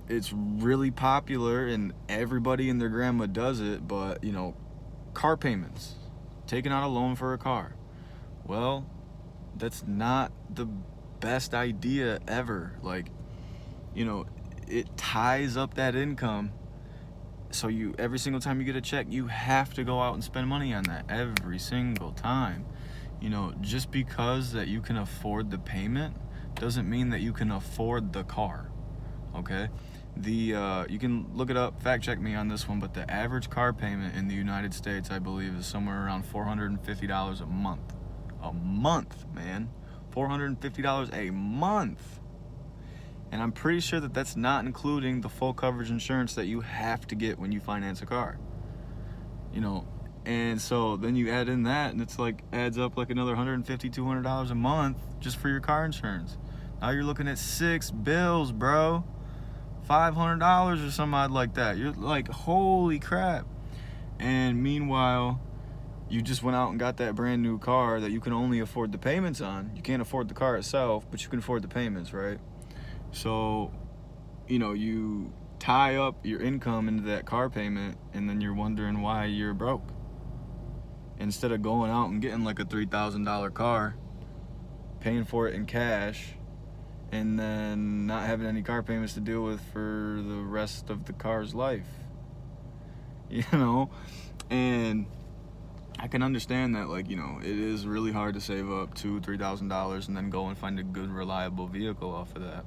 it's really popular and everybody and their grandma does it, but car payments, taking out a loan for a car. Well, that's not the best idea ever. Like, you know, it ties up that income. So you every single time you get a check, you have to go out and spend money on that every single time. Just because that you can afford the payment doesn't mean that you can afford the car. Okay? You can look it up, fact check me on this one, but the average car payment in the United States, I believe, is somewhere around $450 a month. A month, man. $450 a month. And I'm pretty sure that that's not including the full coverage insurance that you have to get when you finance a car. And so then you add in that, and it's like adds up like another $150, $200 a month just for your car insurance. Now you're looking at 6 bills, bro. $500 or something odd like that. You're like, holy crap. And meanwhile, you just went out and got that brand new car that you can only afford the payments on. You can't afford the car itself, but you can afford the payments, right? So, you tie up your income into that car payment, and then you're wondering why you're broke. Instead of going out and getting like a $3,000 car, paying for it in cash, and then not having any car payments to deal with for the rest of the car's life. And I can understand that, it is really hard to save up $2,000-$3,000 and then go and find a good, reliable vehicle off of that.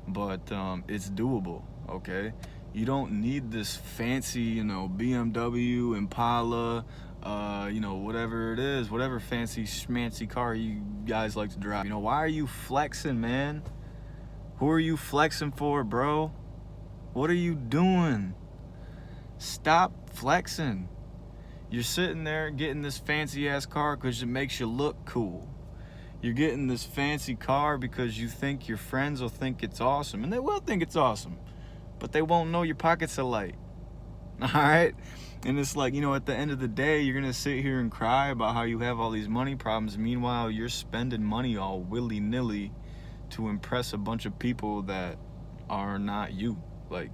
But it's doable, okay? You don't need this fancy, BMW, Impala, whatever it is, whatever fancy schmancy car you guys like to drive. Why are you flexing, man? Who are you flexing for, bro? What are you doing? Stop flexing. You're sitting there getting this fancy ass car because it makes you look cool. You're getting this fancy car because you think your friends will think it's awesome. And they will think it's awesome. But they won't know your pockets are light. Alright? And it's like, at the end of the day, you're going to sit here and cry about how you have all these money problems. Meanwhile, you're spending money all willy-nilly to impress a bunch of people that are not you. Like,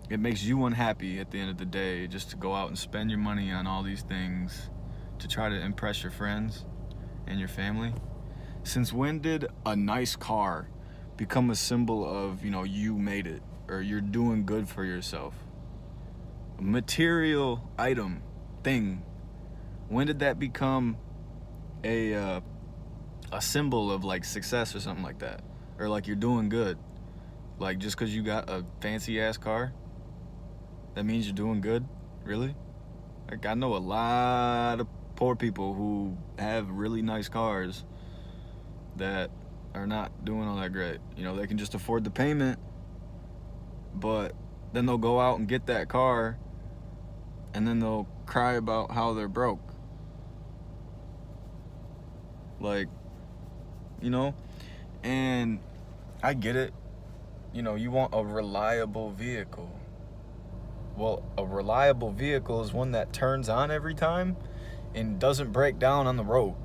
it makes you unhappy at the end of the day just to go out and spend your money on all these things to try to impress your friends and your family. Since when did a nice car become a symbol of, you made it or you're doing good for yourself? A material item, thing. When did that become a symbol of like success or something like that? Or like you're doing good? Like just because you got a fancy ass car, that means you're doing good? Really? Like I know a lot of poor people who have really nice cars that are not doing all that great. They can just afford the payment, but then they'll go out and get that car and then they'll cry about how they're broke. Like, and I get it. You want a reliable vehicle. Well, a reliable vehicle is one that turns on every time and doesn't break down on the road.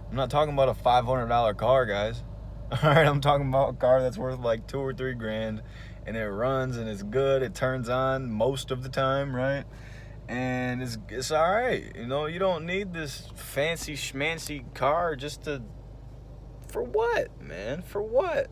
I'm not talking about a $500 car, guys. Alright, I'm talking about a car that's worth like $2 or $3 grand and it runs and it's good, it turns on most of the time, right? And it's alright. You don't need this fancy schmancy car for what, man? For what?